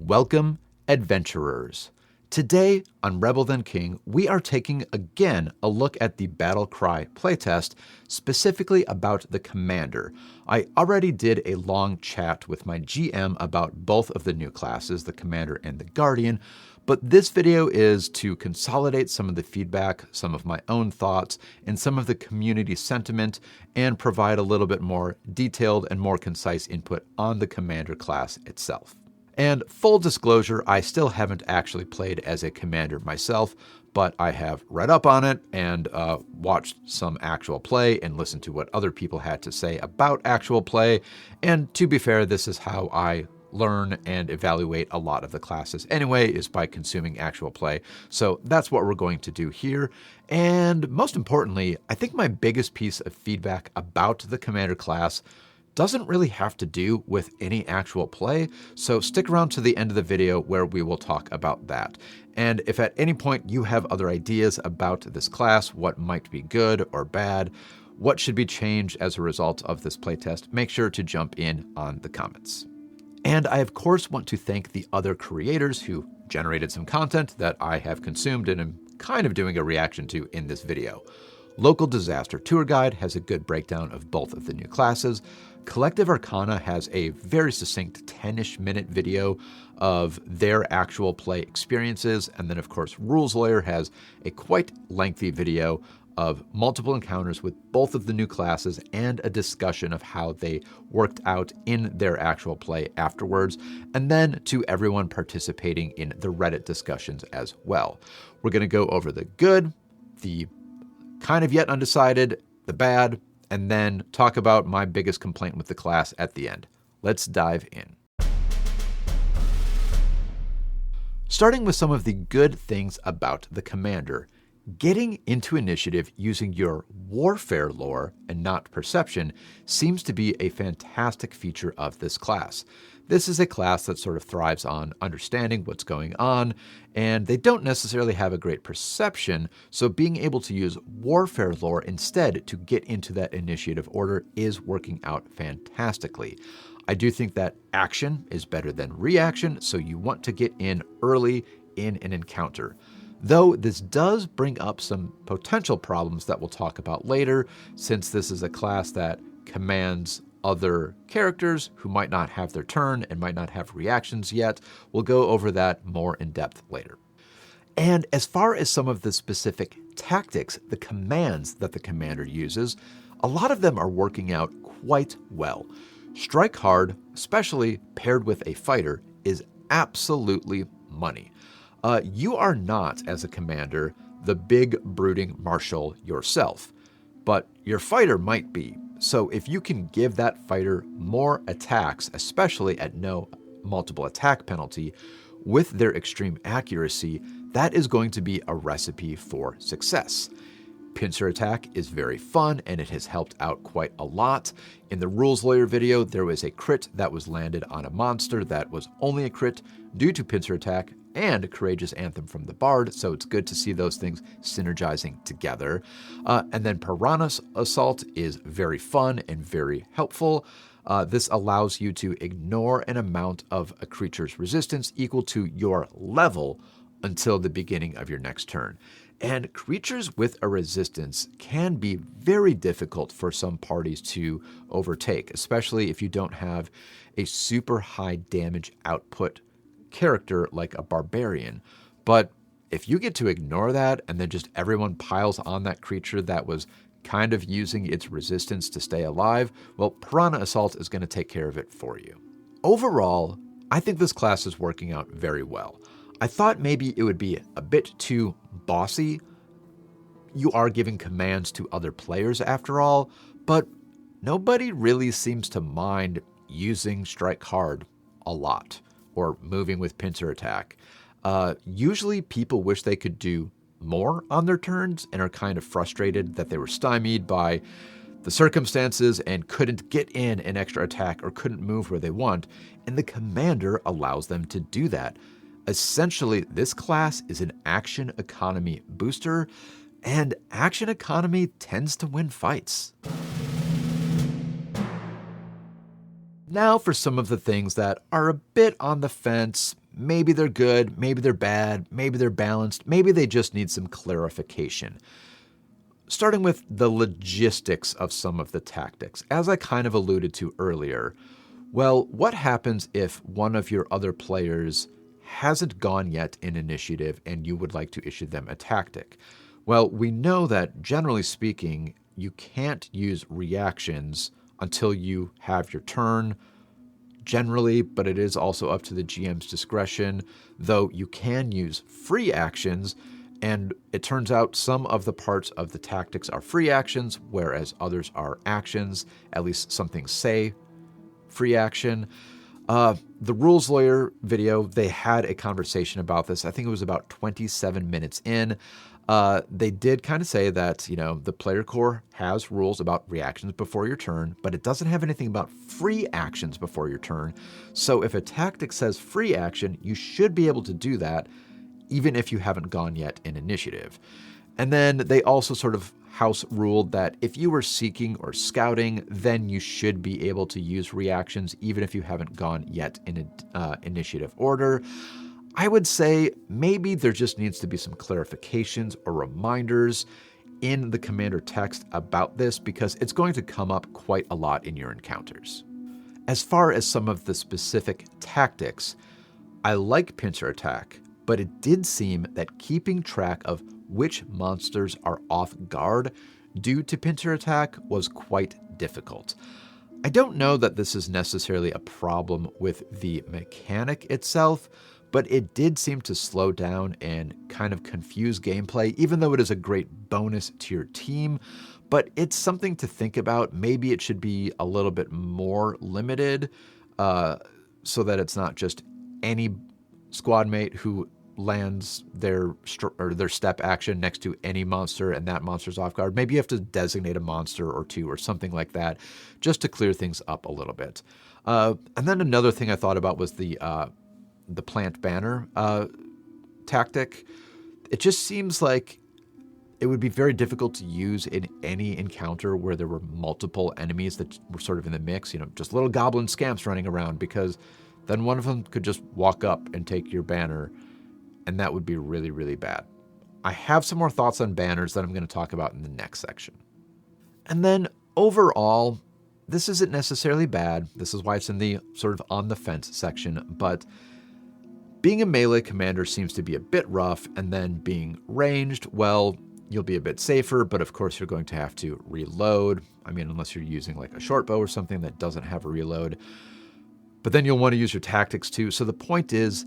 Welcome, adventurers. Today on Rebel Then King, we are taking again a look at the Battlecry Playtest, specifically about the Commander. I already did a long chat with my GM about both of the new classes, the Commander and the Guardian, but this video is to consolidate some of the feedback, some of my own thoughts, and some of the community sentiment, and provide a little bit more detailed and more concise input on the Commander class itself. And full disclosure, I still haven't actually played as a commander myself, but I have read up on it and watched some actual play and listened to what other people had to say about actual play. And to be fair, this is how I learn and evaluate a lot of the classes anyway, is by consuming actual play. So that's what we're going to do here. And most importantly, I think my biggest piece of feedback about the commander class doesn't really have to do with any actual play, so stick around to the end of the video where we will talk about that. And if at any point you have other ideas about this class, what might be good or bad, what should be changed as a result of this playtest, make sure to jump in on the comments. And I of course want to thank the other creators who generated some content that I have consumed and am kind of doing a reaction to in this video. Local Disaster Tour Guide has a good breakdown of both of the new classes. Collective Arcana has a very succinct 10-ish minute video of their actual play experiences. And then of course, Rules Lawyer has a quite lengthy video of multiple encounters with both of the new classes and a discussion of how they worked out in their actual play afterwards. And then to everyone participating in the Reddit discussions as well. We're going to go over the good, the kind of yet undecided, the bad, and then talk about my biggest complaint with the class at the end. Let's dive in. Starting with some of the good things about the Commander. Getting into initiative using your warfare lore and not perception seems to be a fantastic feature of this class. This is a class that sort of thrives on understanding what's going on, and they don't necessarily have a great perception, so being able to use warfare lore instead to get into that initiative order is working out fantastically. I do think that action is better than reaction, so you want to get in early in an encounter. Though this does bring up some potential problems that we'll talk about later, since this is a class that commands other characters who might not have their turn and might not have reactions yet. We'll go over that more in depth later. And as far as some of the specific tactics, the commands that the commander uses, a lot of them are working out quite well. Strike hard, especially paired with a fighter, is absolutely money. You are not, as a commander, the big brooding marshal yourself, but your fighter might be. So if you can give that fighter more attacks, especially at no multiple attack penalty, with their extreme accuracy, that is going to be a recipe for success. Pincer attack is very fun and it has helped out quite a lot. In the Rules Lawyer video, there was a crit that was landed on a monster that was only a crit due to pincer attack and Courageous Anthem from the Bard, so it's good to see those things synergizing together. And then Piranha Assault is very fun and very helpful. This allows you to ignore an amount of a creature's resistance equal to your level until the beginning of your next turn. And creatures with a resistance can be very difficult for some parties to overtake, especially if you don't have a super high damage output character like a barbarian. But if you get to ignore that and then just everyone piles on that creature that was kind of using its resistance to stay alive, well, Piranha Assault is going to take care of it for you. Overall, I think this class is working out very well. I thought maybe it would be a bit too bossy. You are giving commands to other players after all, but nobody really seems to mind using Strike Hard a lot, or moving with pincer attack. Usually people wish they could do more on their turns and are kind of frustrated that they were stymied by the circumstances and couldn't get in an extra attack or couldn't move where they want, and the commander allows them to do that. Essentially, this class is an action economy booster, and action economy tends to win fights. Now for some of the things that are a bit on the fence, maybe they're good, maybe they're bad, maybe they're balanced, maybe they just need some clarification. Starting with the logistics of some of the tactics, as I kind of alluded to earlier, well, what happens if one of your other players hasn't gone yet in initiative and you would like to issue them a tactic? Well, we know that generally speaking, you can't use reactions until you have your turn, generally, but it is also up to the GM's discretion, though you can use free actions, and it turns out some of the parts of the tactics are free actions, whereas others are actions, at least some things say free action. The Rules Lawyer video, they had a conversation about this. I think it was about 27 minutes in. They did kind of say that, the player core has rules about reactions before your turn, but it doesn't have anything about free actions before your turn. So if a tactic says free action, you should be able to do that, even if you haven't gone yet in initiative. And then they also sort of house ruled that if you were seeking or scouting, then you should be able to use reactions, even if you haven't gone yet in initiative order. I would say maybe there just needs to be some clarifications or reminders in the commander text about this, because it's going to come up quite a lot in your encounters. As far as some of the specific tactics, I like Pincer Attack, but it did seem that keeping track of which monsters are off guard due to Pincer Attack was quite difficult. I don't know that this is necessarily a problem with the mechanic itself, but it did seem to slow down and kind of confuse gameplay, even though it is a great bonus to your team. But it's something to think about. Maybe it should be a little bit more limited, so that it's not just any squad mate who lands their step action next to any monster and that monster's off guard. Maybe you have to designate a monster or two or something like that, just to clear things up a little bit. And then another thing I thought about was the plant banner tactic. It just seems like it would be very difficult to use in any encounter where there were multiple enemies that were sort of in the mix, just little goblin scamps running around, because then one of them could just walk up and take your banner, and that would be really, really bad. I have some more thoughts on banners that I'm going to talk about in the next section. And then overall, this isn't necessarily bad. This is why it's in the sort of on the fence section, but being a melee commander seems to be a bit rough, and then being ranged, well, you'll be a bit safer, but of course you're going to have to reload. I mean, unless you're using like a short bow or something that doesn't have a reload. But then you'll want to use your tactics too. So the point is,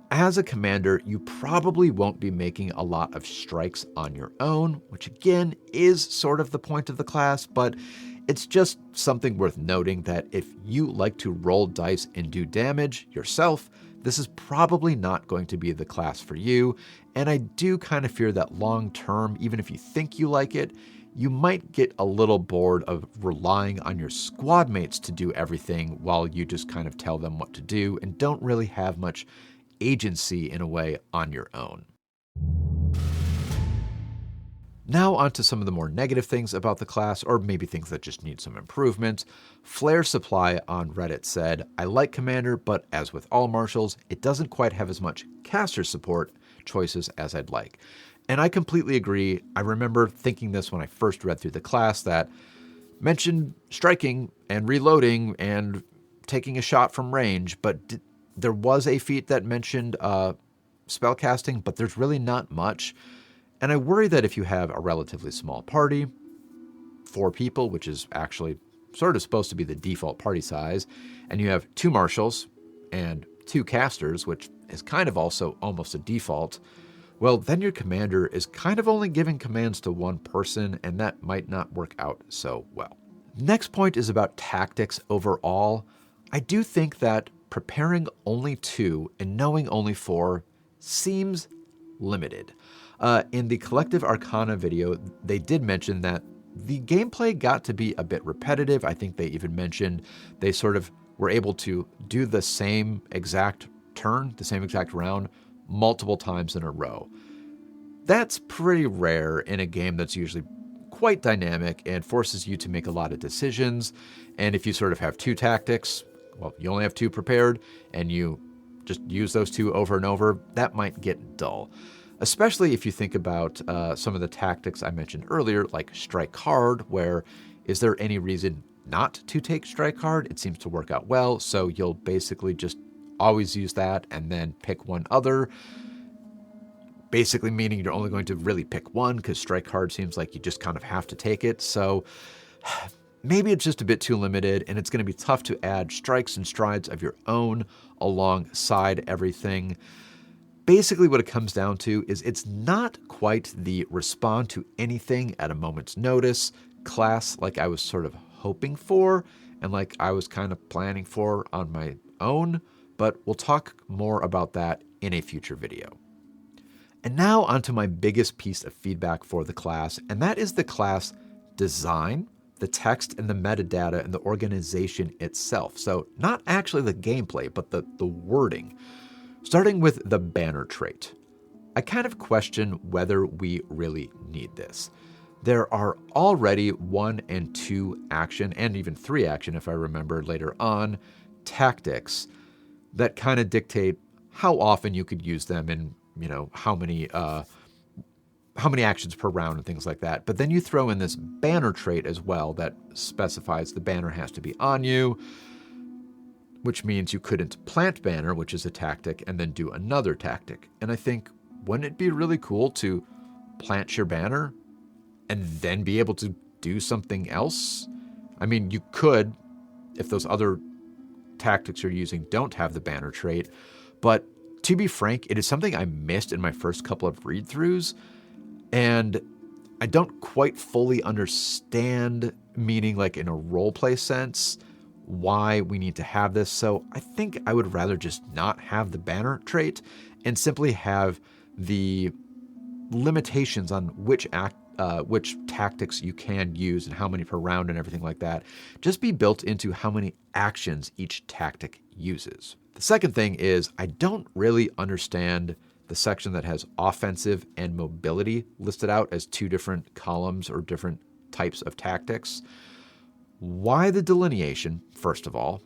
as a commander, you probably won't be making a lot of strikes on your own, which again is sort of the point of the class, but it's just something worth noting that if you like to roll dice and do damage yourself, this is probably not going to be the class for you. And I do kind of fear that long term, even if you think you like it, you might get a little bored of relying on your squad mates to do everything while you just kind of tell them what to do and don't really have much agency in a way on your own. Now onto some of the more negative things about the class, or maybe things that just need some improvement. Flare Supply on Reddit said, I like Commander, but as with all marshals, it doesn't quite have as much caster support choices as I'd like. And I completely agree. I remember thinking this when I first read through the class, that mentioned striking and reloading and taking a shot from range, but there was a feat that mentioned spellcasting, but there's really not much. And I worry that if you have a relatively small party, 4 people, which is actually sort of supposed to be the default party size, and you have 2 marshals and 2 casters, which is kind of also almost a default, well, then your commander is kind of only giving commands to one person, and that might not work out so well. Next point is about tactics overall. I do think that preparing only 2 and knowing only 4 seems limited. In the Collective Arcana video, they did mention that the gameplay got to be a bit repetitive. I think they even mentioned they sort of were able to do the same exact turn, the same exact round, multiple times in a row. That's pretty rare in a game that's usually quite dynamic and forces you to make a lot of decisions. And if you sort of have 2 tactics, well, you only have 2 prepared, and you just use those two over and over, that might get dull. Especially if you think about some of the tactics I mentioned earlier, like strike hard, where is there any reason not to take strike hard? It seems to work out well, so you'll basically just always use that and then pick one other. Basically meaning you're only going to really pick one because strike hard seems like you just kind of have to take it. So maybe it's just a bit too limited, and it's going to be tough to add strikes and strides of your own alongside everything. Basically what it comes down to is it's not quite the respond to anything at a moment's notice class like I was sort of hoping for and like I was kind of planning for on my own, but we'll talk more about that in a future video. And now onto my biggest piece of feedback for the class, and that is the class design, the text and the metadata and the organization itself. So not actually the gameplay, but the wording. Starting with the banner trait. I kind of question whether we really need this. There are already 1 and 2 action, and even 3 action if I remember later on, tactics that kind of dictate how often you could use them and how many actions per round and things like that. But then you throw in this banner trait as well that specifies the banner has to be on you, which means you couldn't plant banner, which is a tactic, and then do another tactic. And I think, wouldn't it be really cool to plant your banner and then be able to do something else? I mean, you could, if those other tactics you're using don't have the banner trait, but to be frank, it is something I missed in my first couple of read-throughs, and I don't quite fully understand, meaning like in a roleplay sense, why we need to have this. So I think I would rather just not have the banner trait and simply have the limitations on which tactics you can use and how many per round and everything like that just be built into how many actions each tactic uses. The second thing is I don't really understand the section that has offensive and mobility listed out as 2 different columns or different types of tactics. Why the delineation, first of all?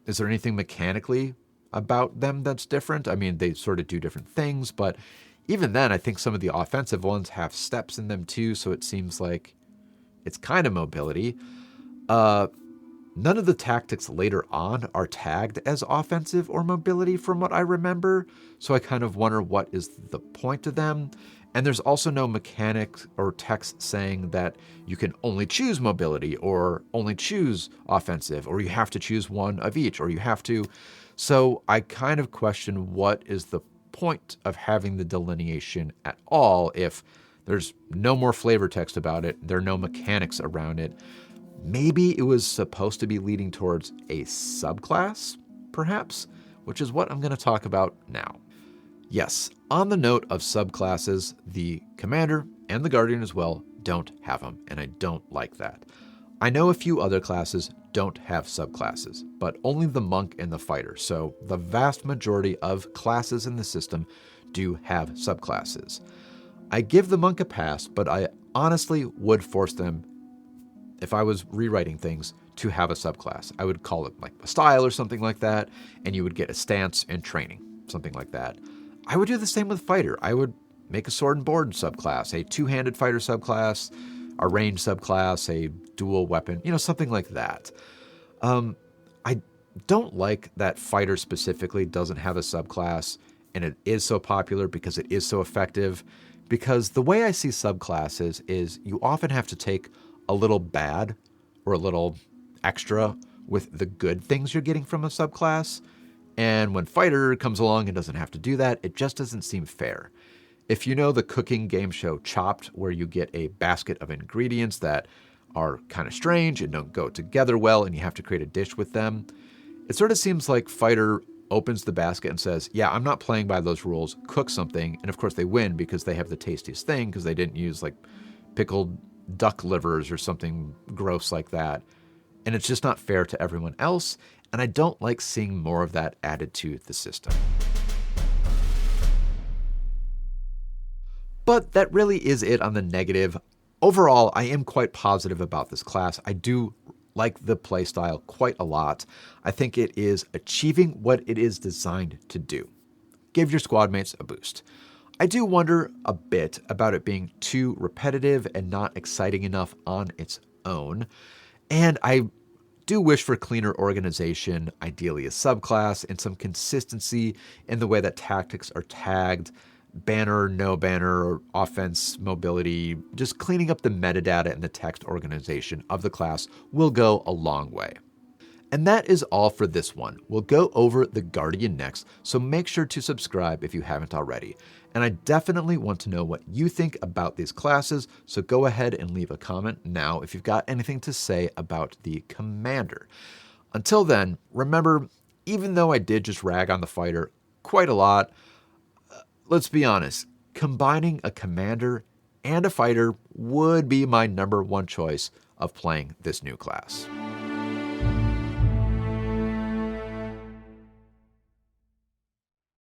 Is there anything mechanically about them that's different? I mean, they sort of do different things, but even then, I think some of the offensive ones have steps in them too, so it seems like it's kind of mobility. None of the tactics later on are tagged as offensive or mobility from what I remember, so I kind of wonder what is the point of them. And there's also no mechanic or text saying that you can only choose mobility or only choose offensive, or you have to choose one of each, or you have to. So I kind of question what is the point of having the delineation at all if there's no more flavor text about it, there are no mechanics around it. Maybe it was supposed to be leading towards a subclass, perhaps, which is what I'm going to talk about now. Yes, on the note of subclasses, the Commander and the Guardian as well don't have them, and I don't like that. I know a few other classes don't have subclasses, but only the Monk and the Fighter, so the vast majority of classes in the system do have subclasses. I give the Monk a pass, but I honestly would force them, if I was rewriting things, to have a subclass. I would call it like a style or something like that, and you would get a stance and training, something like that. I would do the same with Fighter. I would make a sword and board subclass, a 2-handed fighter subclass, a range subclass, a dual weapon, something like that. I don't like that Fighter specifically doesn't have a subclass, and it is so popular because it is so effective, because the way I see subclasses is you often have to take a little bad or a little extra with the good things you're getting from a subclass. And when Fighter comes along and doesn't have to do that, it just doesn't seem fair. If you know the cooking game show Chopped, where you get a basket of ingredients that are kind of strange and don't go together well, and you have to create a dish with them, it sort of seems like Fighter opens the basket and says, yeah, I'm not playing by those rules, cook something. And of course they win because they have the tastiest thing because they didn't use like pickled duck livers or something gross like that. And it's just not fair to everyone else. And I don't like seeing more of that added to the system. But that really is it on the negative. Overall, I am quite positive about this class. I do like the playstyle quite a lot. I think it is achieving what it is designed to do. Give your squad mates a boost. I do wonder a bit about it being too repetitive and not exciting enough on its own. And I do wish for cleaner organization, ideally a subclass, and some consistency in the way that tactics are tagged, banner, no banner, or offense, mobility. Just cleaning up the metadata and the text organization of the class will go a long way. And that is all for this one. We'll go over the Guardian next, so make sure to subscribe if you haven't already. And I definitely want to know what you think about these classes, so go ahead and leave a comment now if you've got anything to say about the Commander. Until then, remember, even though I did just rag on the fighter quite a lot, let's be honest, combining a Commander and a fighter would be my number one choice of playing this new class.